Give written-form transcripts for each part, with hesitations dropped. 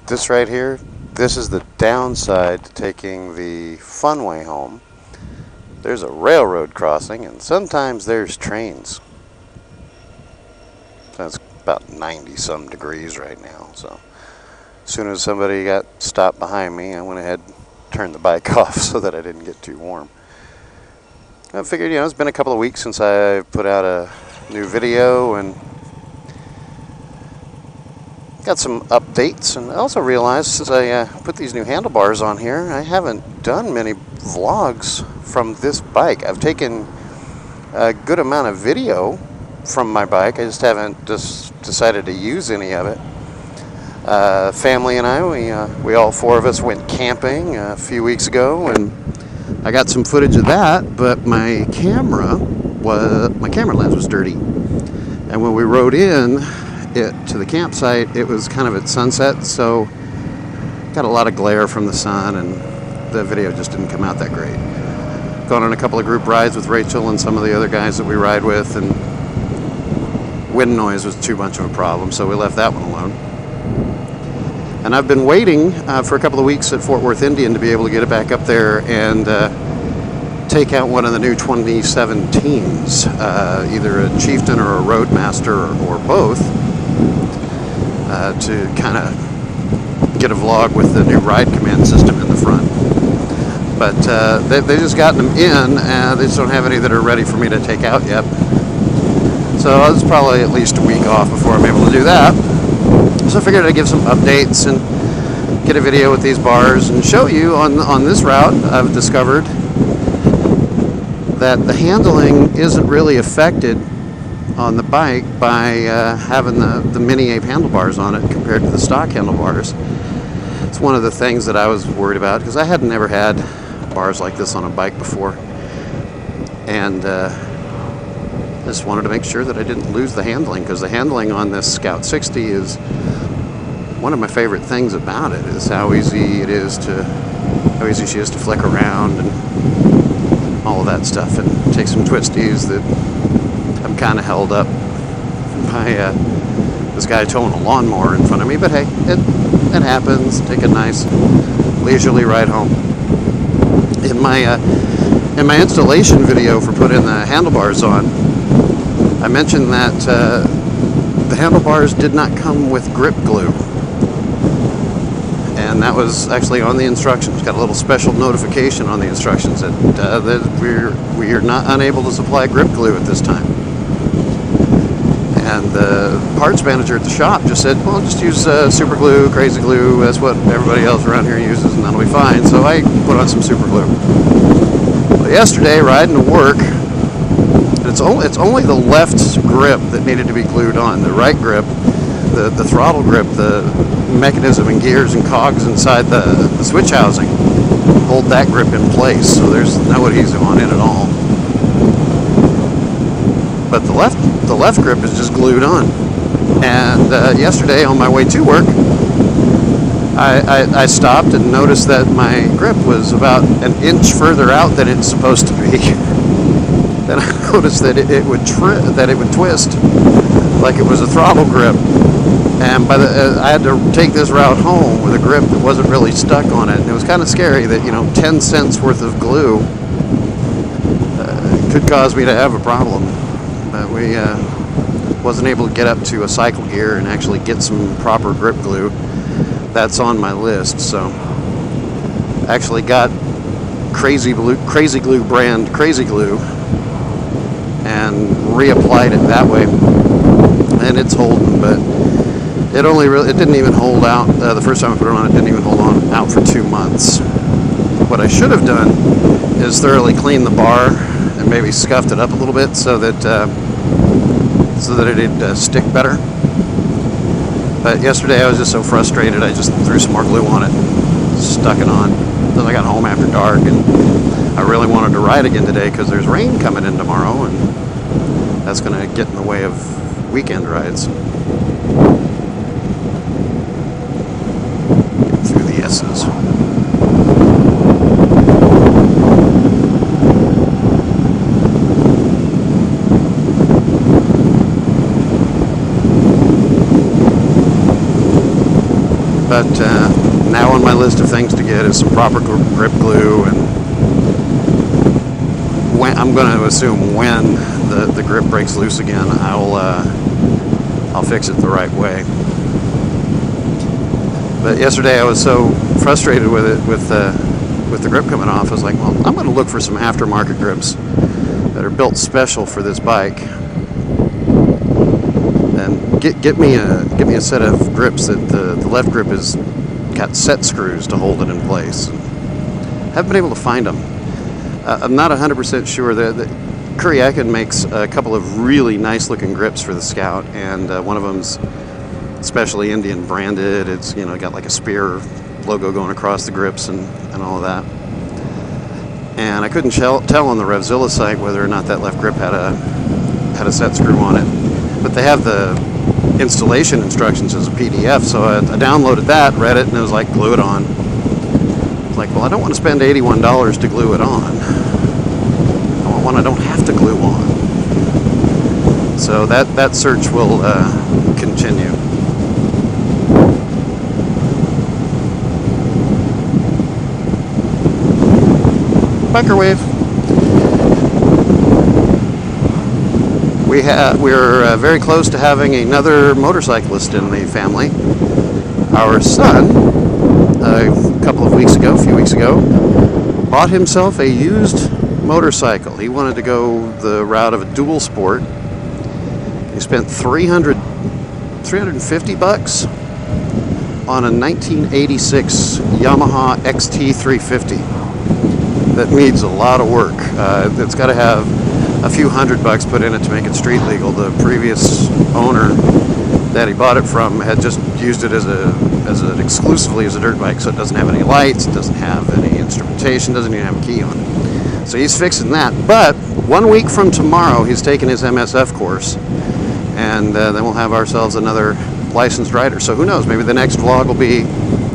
This right here, this is the downside to taking the fun way home. There's a railroad crossing, and sometimes there's trains. It's about 90 some degrees right now, so as soon as somebody got stopped behind me, I went ahead and turned the bike off so that I didn't get too warm. I figured, it's been a couple of weeks since I put out a new video and got some updates, and I also realized since I put these new handlebars on here, I haven't done many vlogs from this bike. I've taken a good amount of video from my bike. I just haven't decided to use any of it. Family and I, we all four of us went camping a few weeks ago, and I got some footage of that, but my camera lens was dirty. And when we rode in to the campsite, it was kind of at sunset, so got a lot of glare from the sun, and the video just didn't come out that great. Gone on a couple of group rides with Rachel and some of the other guys that we ride with, and wind noise was too much of a problem, so we left that one alone. And I've been waiting for a couple of weeks at Fort Worth Indian to be able to get it back up there and take out one of the new 2017s, either a Chieftain or a Roadmaster or both, to kind of get a vlog with the new ride command system in the front. But they just gotten them in, and they just don't have any that are ready for me to take out yet. So it's probably at least a week off before I'm able to do that. So I figured I'd give some updates and get a video with these bars and show you on this route. I've discovered that the handling isn't really affected on the bike by having the mini ape handlebars on it compared to the stock handlebars. It's one of the things that I was worried about, because I had never had bars like this on a bike before, and I just wanted to make sure that I didn't lose the handling, because the handling on this Scout 60 is one of my favorite things about it, is how easy she is to flick around and all of that stuff, and take some twisties that I'm kind of held up by this guy towing a lawnmower in front of me. But hey, it happens. Take a nice leisurely ride home. In my installation video for putting the handlebars on, I mentioned that the handlebars did not come with grip glue, and that was actually on the instructions. Got a little special notification on the instructions that we are not unable to supply grip glue at this time. And the parts manager at the shop just said, well, just use super glue, crazy glue. That's what everybody else around here uses, and that'll be fine. So I put on some super glue. Well, yesterday, riding to work, it's only the left grip that needed to be glued on. The right grip, the throttle grip, the mechanism and gears and cogs inside the switch housing hold that grip in place, so there's no adhesive on it at all. But the left grip is just glued on. And yesterday on my way to work, I stopped and noticed that my grip was about an inch further out than it's supposed to be. Then I noticed that it would twist like it was a throttle grip. And I had to take this route home with a grip that wasn't really stuck on it. And it was kind of scary that 10 cents worth of glue could cause me to have a problem. But we wasn't able to get up to a cycle gear and actually get some proper grip glue. That's on my list. So actually got Crazy Glue brand Crazy Glue and reapplied it that way, and it's holding. But it didn't even hold out. The first time I put it on, it didn't even hold out for 2 months. What I should have done is thoroughly clean the bar and maybe scuffed it up a little bit so that it'd stick better. But yesterday I was just so frustrated, I just threw some more glue on it and stuck it on. Then I got home after dark, and I really wanted to ride again today because there's rain coming in tomorrow, and that's going to get in the way of weekend rides. Get through the S's. But now on my list of things to get is some proper grip glue, and I'm going to assume when the grip breaks loose again, I'll fix it the right way. But yesterday I was so frustrated with it, with the grip coming off. I was like, well, I'm going to look for some aftermarket grips that are built special for this bike, and get me a set of grips that the left grip has got set screws to hold it in place. Haven't been able to find them. I'm not 100% sure that Kuryakin makes a couple of really nice looking grips for the Scout, and one of them's especially Indian branded. It's, you know, got like a spear logo going across the grips and all of that. And I couldn't tell on the Revzilla site whether or not that left grip had a set screw on it. But they have the installation instructions as a PDF, so I downloaded that, read it, and it was like, glue it on. It's like, well, I don't want to spend $81 to glue it on. I want one I don't have to glue on. So that search will continue. Microwave. We're very close to having another motorcyclist in the family. Our son, a few weeks ago, bought himself a used motorcycle. He wanted to go the route of a dual sport. He spent $350 on a 1986 Yamaha XT350. That needs a lot of work. It's got to have a few $100 put in it to make it street legal. The previous owner that he bought it from had just used it exclusively as a dirt bike, so it doesn't have any lights, it doesn't have any instrumentation, doesn't even have a key on it. So he's fixing that. But 1 week from tomorrow, he's taking his MSF course, and then we'll have ourselves another licensed rider. So who knows? Maybe the next vlog will be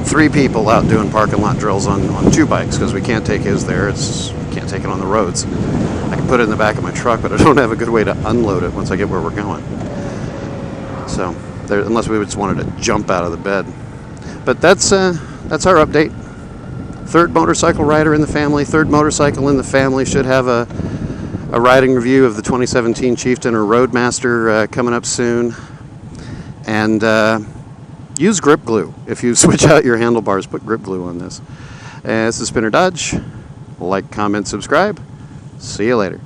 3 people out doing parking lot drills on 2 bikes, because we can't take his there. Can't take it on the roads. I can put it in the back of my truck, but I don't have a good way to unload it once I get where we're going. So, unless we just wanted to jump out of the bed. But that's our update. 3rd motorcycle rider in the family, 3rd motorcycle in the family. Should have a riding review of the 2017 Chieftain or Roadmaster coming up soon. And use grip glue. If you switch out your handlebars, put grip glue on this. This is Spinner Dodge. Like, comment, subscribe. See you later.